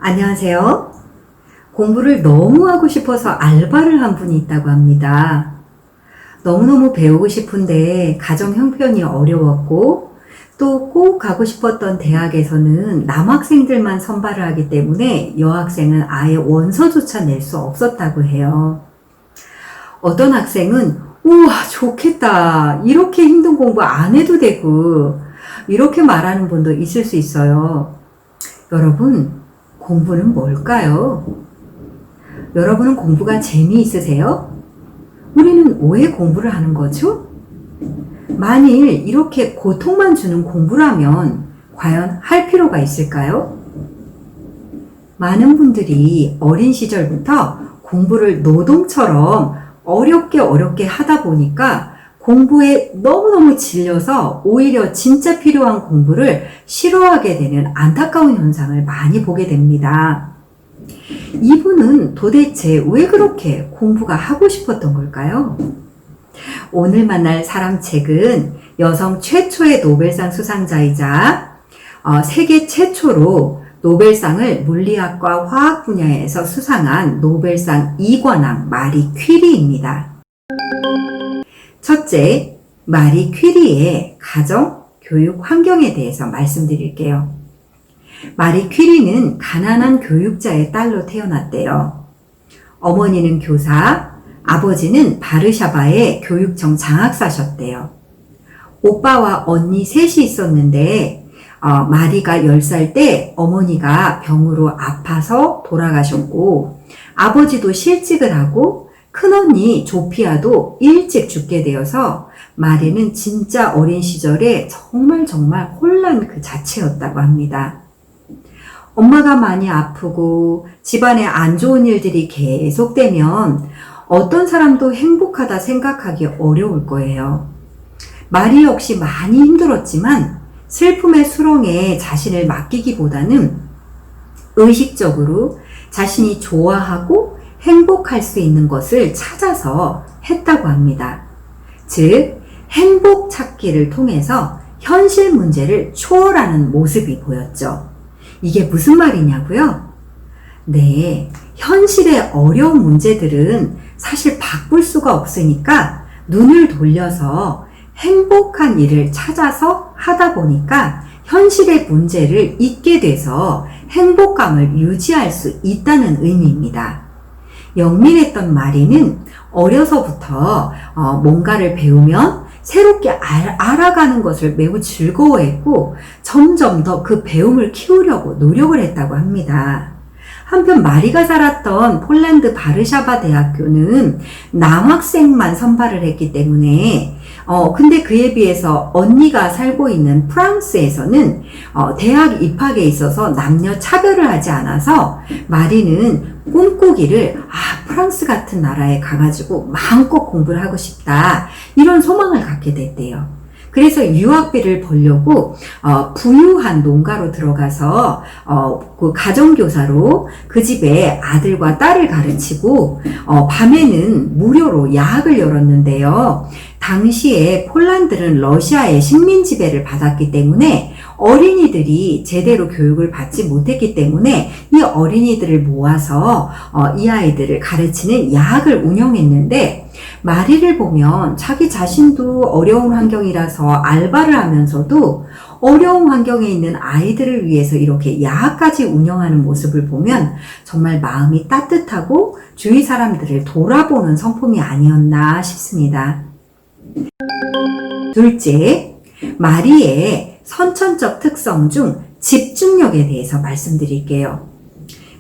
안녕하세요. 공부를 너무 하고 싶어서 알바를 한 분이 있다고 합니다. 너무너무 배우고 싶은데 가정 형편이 어려웠고 또 꼭 가고 싶었던 대학에서는 남학생들만 선발을 하기 때문에 여학생은 아예 원서조차 낼 수 없었다고 해요. 어떤 학생은 우와 좋겠다, 이렇게 힘든 공부 안 해도 되고, 이렇게 말하는 분도 있을 수 있어요. 여러분, 공부는 뭘까요? 여러분은 공부가 재미있으세요? 우리는 왜 공부를 하는 거죠? 만일 이렇게 고통만 주는 공부라면 과연 할 필요가 있을까요? 많은 분들이 어린 시절부터 공부를 노동처럼 어렵게 하다 보니까 공부에 너무너무 질려서 오히려 진짜 필요한 공부를 싫어하게 되는 안타까운 현상을 많이 보게 됩니다. 이분은 도대체 왜 그렇게 공부가 하고 싶었던 걸까요? 오늘 만날 사람 책은 여성 최초의 노벨상 수상자이자 세계 최초로 노벨상을 물리학과 화학 분야에서 수상한 노벨상 2관왕 마리 퀴리입니다. 첫째, 마리 퀴리의 가정, 교육 환경에 대해서 말씀드릴게요. 마리 퀴리는 가난한 교육자의 딸로 태어났대요. 어머니는 교사, 아버지는 바르샤바의 교육청 장학사셨대요. 오빠와 언니 셋이 있었는데 마리가 10살 때 어머니가 병으로 아파서 돌아가셨고, 아버지도 실직을 하고 큰언니 조피아도 일찍 죽게 되어서 마리는 진짜 어린 시절에 정말 혼란 그 자체였다고 합니다. 엄마가 많이 아프고 집안에 안 좋은 일들이 계속되면 어떤 사람도 행복하다 생각하기 어려울 거예요. 마리 역시 많이 힘들었지만 슬픔의 수렁에 자신을 맡기기보다는 의식적으로 자신이 좋아하고 행복할 수 있는 것을 찾아서 했다고 합니다. 즉, 행복 찾기를 통해서 현실 문제를 초월하는 모습이 보였죠. 이게 무슨 말이냐고요? 네, 현실의 어려운 문제들은 사실 바꿀 수가 없으니까 눈을 돌려서 행복한 일을 찾아서 하다 보니까 현실의 문제를 잊게 돼서 행복감을 유지할 수 있다는 의미입니다. 영민했던 마리는 어려서부터 뭔가를 배우면 새롭게 알아가는 것을 매우 즐거워했고 점점 더 그 배움을 키우려고 노력을 했다고 합니다. 한편 마리가 살았던 폴란드 바르샤바 대학교는 남학생만 선발을 했기 때문에 근데 그에 비해서 언니가 살고 있는 프랑스에서는 대학 입학에 있어서 남녀 차별을 하지 않아서 마리는 꿈꾸기를 프랑스 같은 나라에 가가지고 마음껏 공부를 하고 싶다, 이런 소망을 갖게 됐대요. 그래서 유학비를 벌려고 부유한 농가로 들어가서 그 가정교사로 그 집에 아들과 딸을 가르치고 밤에는 무료로 야학을 열었는데요. 당시에 폴란드는 러시아의 식민 지배를 받았기 때문에 어린이들이 제대로 교육을 받지 못했기 때문에 이 어린이들을 모아서 이 아이들을 가르치는 야학을 운영했는데, 마리를 보면 자기 자신도 어려운 환경이라서 알바를 하면서도 어려운 환경에 있는 아이들을 위해서 이렇게 야학까지 운영하는 모습을 보면 정말 마음이 따뜻하고 주위 사람들을 돌아보는 성품이 아니었나 싶습니다. 둘째, 마리의 선천적 특성 중 집중력에 대해서 말씀드릴게요.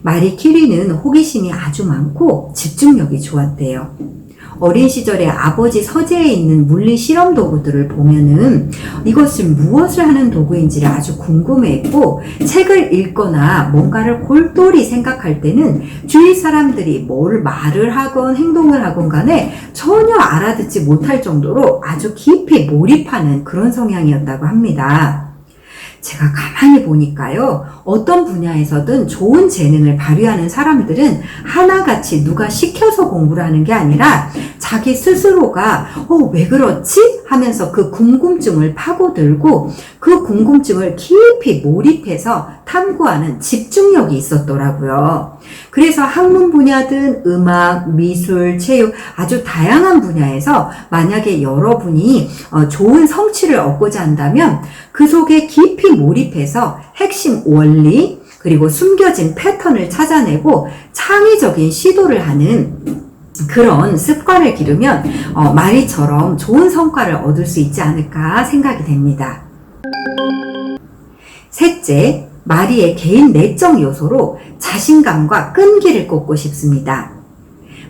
마리 퀴리는 호기심이 아주 많고 집중력이 좋았대요. 어린 시절에 아버지 서재에 있는 물리 실험 도구들을 보면은 이것을 무엇을 하는 도구인지를 아주 궁금해했고, 책을 읽거나 뭔가를 골똘히 생각할 때는 주위 사람들이 뭘 말을 하건 행동을 하건 간에 전혀 알아듣지 못할 정도로 아주 깊이 몰입하는 그런 성향이었다고 합니다. 제가 가만히 보니까요, 어떤 분야에서든 좋은 재능을 발휘하는 사람들은 하나같이 누가 시켜서 공부를 하는 게 아니라 자기 스스로가 왜 그렇지? 하면서 그 궁금증을 파고들고 그 궁금증을 깊이 몰입해서 탐구하는 집중력이 있었더라고요. 그래서 학문 분야든 음악, 미술, 체육 아주 다양한 분야에서 만약에 여러분이 좋은 성취를 얻고자 한다면 그 속에 깊이 몰입해서 핵심 원리 그리고 숨겨진 패턴을 찾아내고 창의적인 시도를 하는 그런 습관을 기르면 마리처럼 좋은 성과를 얻을 수 있지 않을까 생각이 됩니다. 셋째, 마리의 개인 내적 요소로 자신감과 끈기를 꽂고 싶습니다.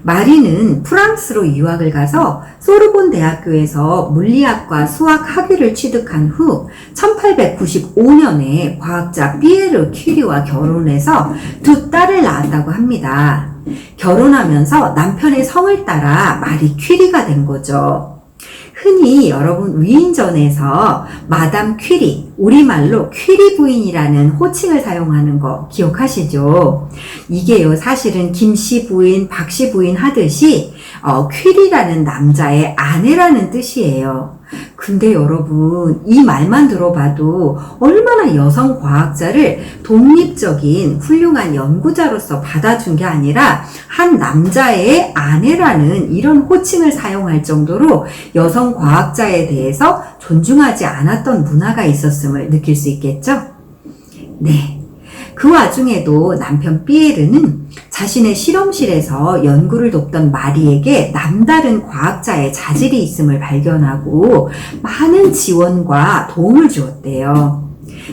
마리는 프랑스로 유학을 가서 소르본 대학교에서 물리학과 수학 학위를 취득한 후 1895년에 과학자 피에르 큐리와 결혼해서 두 딸을 낳았다고 합니다. 결혼하면서 남편의 성을 따라 마리 큐리가 된 거죠. 흔히 여러분 위인전에서 마담 퀴리, 우리말로 퀴리 부인이라는 호칭을 사용하는 거 기억하시죠? 이게요, 사실은 김씨 부인, 박씨 부인 하듯이 퀴리라는 남자의 아내라는 뜻이에요. 근데 여러분, 이 말만 들어봐도 얼마나 여성 과학자를 독립적인 훌륭한 연구자로서 받아준 게 아니라 한 남자의 아내라는 이런 호칭을 사용할 정도로 여성 과학자에 대해서 존중하지 않았던 문화가 있었음을 느낄 수 있겠죠? 네. 그 와중에도 남편 피에르는 자신의 실험실에서 연구를 돕던 마리에게 남다른 과학자의 자질이 있음을 발견하고 많은 지원과 도움을 주었대요.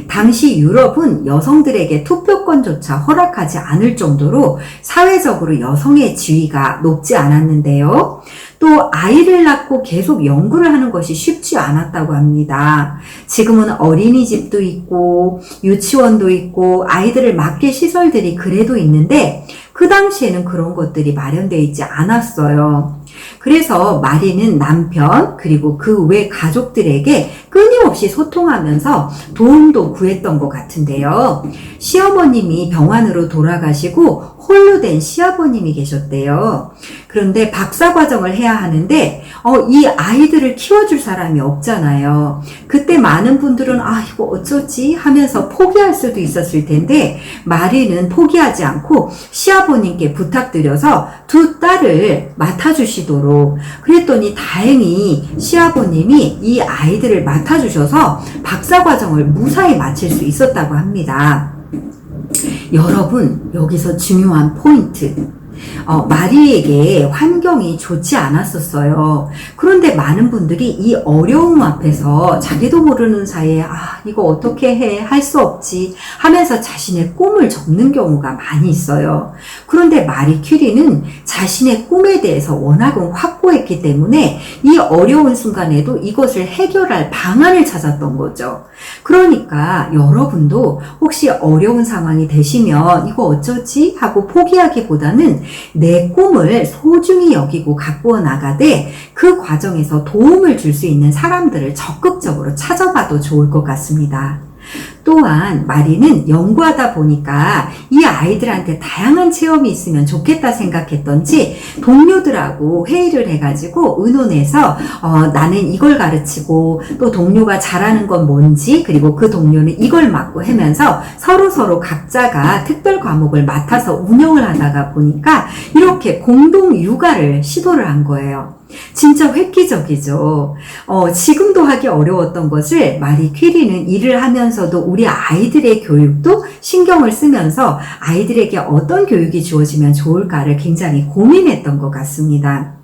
당시 유럽은 여성들에게 투표권조차 허락하지 않을 정도로 사회적으로 여성의 지위가 높지 않았는데요. 또 아이를 낳고 계속 연구를 하는 것이 쉽지 않았다고 합니다. 지금은 어린이집도 있고 유치원도 있고 아이들을 맡길 시설들이 그래도 있는데 그 당시에는 그런 것들이 마련되어 있지 않았어요. 그래서 마리는 남편 그리고 그 외 가족들에게 끊임없이 소통하면서 도움도 구했던 것 같은데요. 시어머님이 병환으로 돌아가시고 홀로 된 시아버님이 계셨대요. 그런데 박사과정을 해야 하는데 이 아이들을 키워줄 사람이 없잖아요. 그때 많은 분들은 이거 어쩌지 하면서 포기할 수도 있었을 텐데 마리는 포기하지 않고 시아버님께 부탁드려서 두 딸을 맡아주시도록 그랬더니 다행히 시아버님이 이 아이들을 맡아주셔서 박사과정을 무사히 마칠 수 있었다고 합니다. 여러분, 여기서 중요한 포인트. 마리에게 환경이 좋지 않았었어요. 그런데 많은 분들이 이 어려움 앞에서 자기도 모르는 사이에 이거 어떻게 해? 할 수 없지 하면서 자신의 꿈을 접는 경우가 많이 있어요. 그런데 마리 큐리는 자신의 꿈에 대해서 워낙은 확고했기 때문에 이 어려운 순간에도 이것을 해결할 방안을 찾았던 거죠. 그러니까 여러분도 혹시 어려운 상황이 되시면 이거 어쩌지? 하고 포기하기보다는 내 꿈을 소중히 여기고 가꾸어 나가되 그 과정에서 도움을 줄 수 있는 사람들을 적극적으로 찾아봐도 좋을 것 같습니다. 또한 마리는 연구하다 보니까 이 아이들한테 다양한 체험이 있으면 좋겠다 생각했던지 동료들하고 회의를 해가지고 의논해서 나는 이걸 가르치고 또 동료가 잘하는 건 뭔지 그리고 그 동료는 이걸 맡고 하면서 서로 각자가 특별 과목을 맡아서 운영을 하다가 보니까 이렇게 공동 육아를 시도를 한 거예요. 진짜 획기적이죠. 지금도 하기 어려웠던 것을 마리 퀴리는 일을 하면서도 우리 아이들의 교육도 신경을 쓰면서 아이들에게 어떤 교육이 주어지면 좋을까를 굉장히 고민했던 것 같습니다.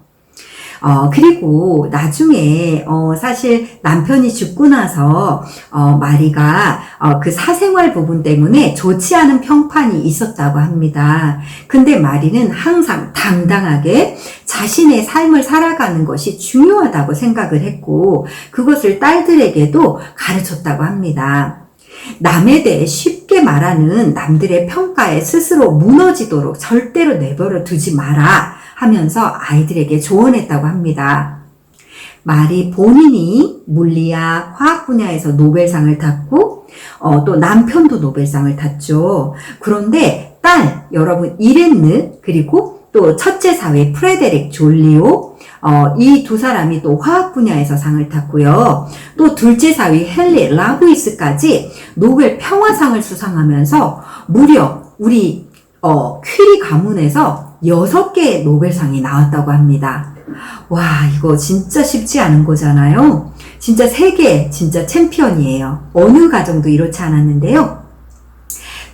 그리고 나중에 사실 남편이 죽고 나서 마리가 그 사생활 부분 때문에 좋지 않은 평판이 있었다고 합니다. 근데 마리는 항상 당당하게 자신의 삶을 살아가는 것이 중요하다고 생각을 했고 그것을 딸들에게도 가르쳤다고 합니다. 남에 대해 쉽게 말하는 남들의 평가에 스스로 무너지도록 절대로 내버려 두지 마라 하면서 아이들에게 조언했다고 합니다. 마리 본인이 물리학, 화학 분야에서 노벨상을 탔고 또 남편도 노벨상을 탔죠. 그런데 딸, 여러분 이렌느 그리고 또 첫째 사위 프레데릭 졸리오 이 두 사람이 또 화학 분야에서 상을 탔고요. 또 둘째 사위 헨리 라브이스까지 노벨 평화상을 수상하면서 무려 우리 퀴리 가문에서 6개의 노벨상이 나왔다고 합니다. 와, 이거 진짜 쉽지 않은 거잖아요. 진짜 세계 진짜 챔피언이에요. 어느 가정도 이렇지 않았는데요.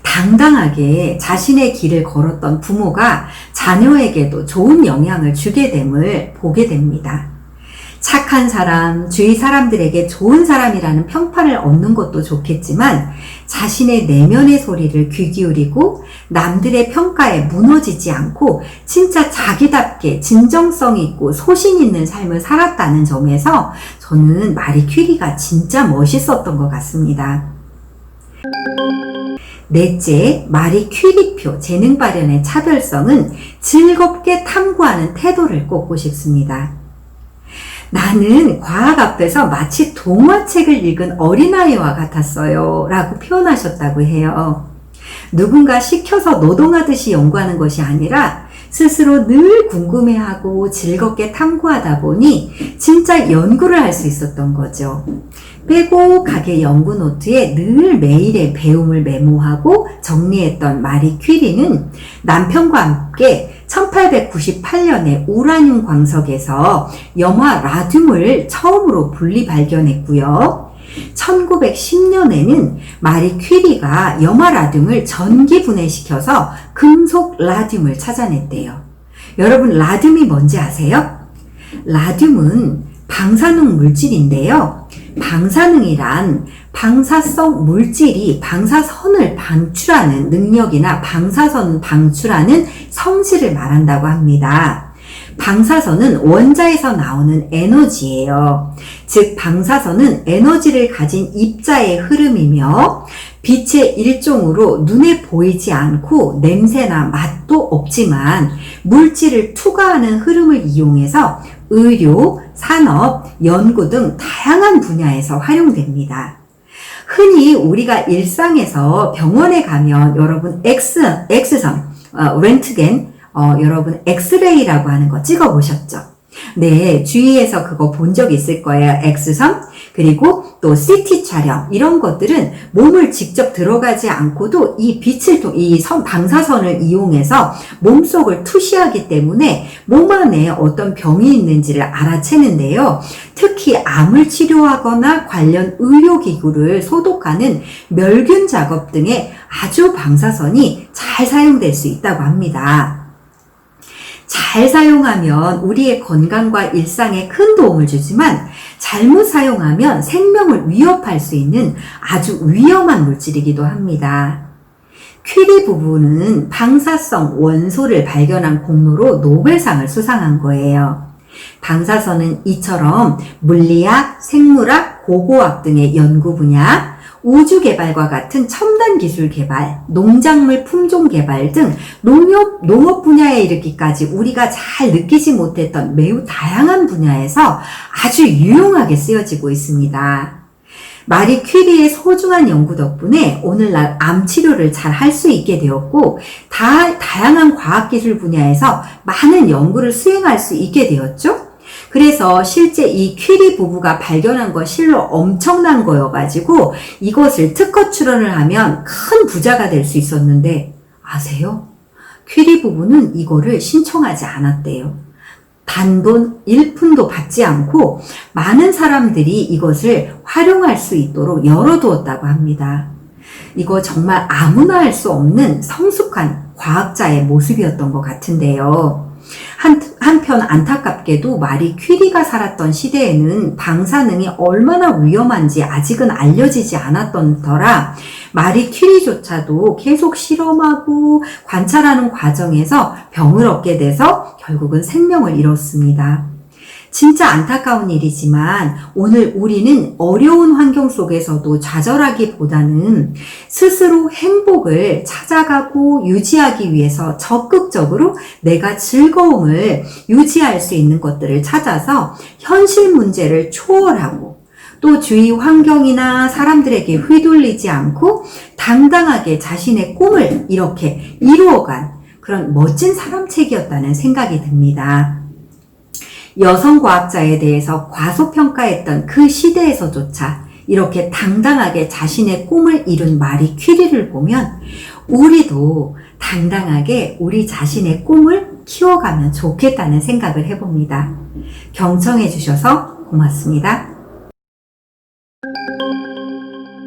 당당하게 자신의 길을 걸었던 부모가 자녀에게도 좋은 영향을 주게 됨을 보게 됩니다. 착한 사람, 주위 사람들에게 좋은 사람이라는 평판을 얻는 것도 좋겠지만 자신의 내면의 소리를 귀 기울이고 남들의 평가에 무너지지 않고 진짜 자기답게 진정성 있고 소신 있는 삶을 살았다는 점에서 저는 마리 퀴리가 진짜 멋있었던 것 같습니다. 넷째, 마리 퀴리표 재능 발현의 차별성은 즐겁게 탐구하는 태도를 꼽고 싶습니다. 나는 과학 앞에서 마치 동화책을 읽은 어린아이와 같았어요 라고 표현하셨다고 해요. 누군가 시켜서 노동하듯이 연구하는 것이 아니라 스스로 늘 궁금해하고 즐겁게 탐구하다 보니 진짜 연구를 할 수 있었던 거죠. 빼곡하게 연구 노트에 늘 매일의 배움을 메모하고 정리했던 마리 퀴리는 남편과 함께 1898년에 우라늄 광석에서 염화 라듐을 처음으로 분리 발견했고요. 1910년에는 마리 퀴리가 염화 라듐을 전기 분해시켜서 금속 라듐을 찾아냈대요. 여러분, 라듐이 뭔지 아세요? 라듐은 방사능 물질인데요. 방사능이란 방사성 물질이 방사선을 방출하는 능력이나 방사선 방출하는 성질을 말한다고 합니다. 방사선은 원자에서 나오는 에너지예요. 즉 방사선은 에너지를 가진 입자의 흐름이며 빛의 일종으로 눈에 보이지 않고 냄새나 맛도 없지만 물질을 투과하는 흐름을 이용해서 의료, 산업, 연구 등 다양한 분야에서 활용됩니다. 흔히 우리가 일상에서 병원에 가면 여러분 엑스선, 렌트겐, 여러분 엑스레이라고 하는 거 찍어보셨죠? 네, 주위에서 그거 본 적 있을 거예요. 엑스선, 그리고 또 CT 촬영, 이런 것들은 몸을 직접 들어가지 않고도 이 빛을 방사선을 이용해서 몸속을 투시하기 때문에 몸 안에 어떤 병이 있는지를 알아채는데요. 특히 암을 치료하거나 관련 의료기구를 소독하는 멸균 작업 등에 아주 방사선이 잘 사용될 수 있다고 합니다. 잘 사용하면 우리의 건강과 일상에 큰 도움을 주지만 잘못 사용하면 생명을 위협할 수 있는 아주 위험한 물질이기도 합니다. 퀴리 부부는 방사성 원소를 발견한 공로로 노벨상을 수상한 거예요. 방사선은 이처럼 물리학, 생물학, 고고학 등의 연구 분야, 우주 개발과 같은 첨단 기술 개발, 농작물 품종 개발 등 농업 분야에 이르기까지 우리가 잘 느끼지 못했던 매우 다양한 분야에서 아주 유용하게 쓰여지고 있습니다. 마리 퀴리의 소중한 연구 덕분에 오늘날 암 치료를 잘 할 수 있게 되었고 다양한 과학기술 분야에서 많은 연구를 수행할 수 있게 되었죠. 그래서 실제 이 퀴리 부부가 발견한 거 실로 엄청난 거여가지고 이것을 특허 출원을 하면 큰 부자가 될 수 있었는데 아세요? 퀴리 부부는 이거를 신청하지 않았대요. 단돈 1푼도 받지 않고 많은 사람들이 이것을 활용할 수 있도록 열어두었다고 합니다. 이거 정말 아무나 할 수 없는 성숙한 과학자의 모습이었던 것 같은데요. 한편 안타깝게도 마리 퀴리가 살았던 시대에는 방사능이 얼마나 위험한지 아직은 알려지지 않았던 터라 마리 퀴리조차도 계속 실험하고 관찰하는 과정에서 병을 얻게 돼서 결국은 생명을 잃었습니다. 진짜 안타까운 일이지만 오늘 우리는 어려운 환경 속에서도 좌절하기보다는 스스로 행복을 찾아가고 유지하기 위해서 적극적으로 내가 즐거움을 유지할 수 있는 것들을 찾아서 현실 문제를 초월하고 또 주위 환경이나 사람들에게 휘둘리지 않고 당당하게 자신의 꿈을 이렇게 이루어간 그런 멋진 사람책이었다는 생각이 듭니다. 여성 과학자에 대해서 과소평가했던 그 시대에서조차 이렇게 당당하게 자신의 꿈을 이룬 마리 퀴리를 보면 우리도 당당하게 우리 자신의 꿈을 키워가면 좋겠다는 생각을 해봅니다. 경청해 주셔서 고맙습니다.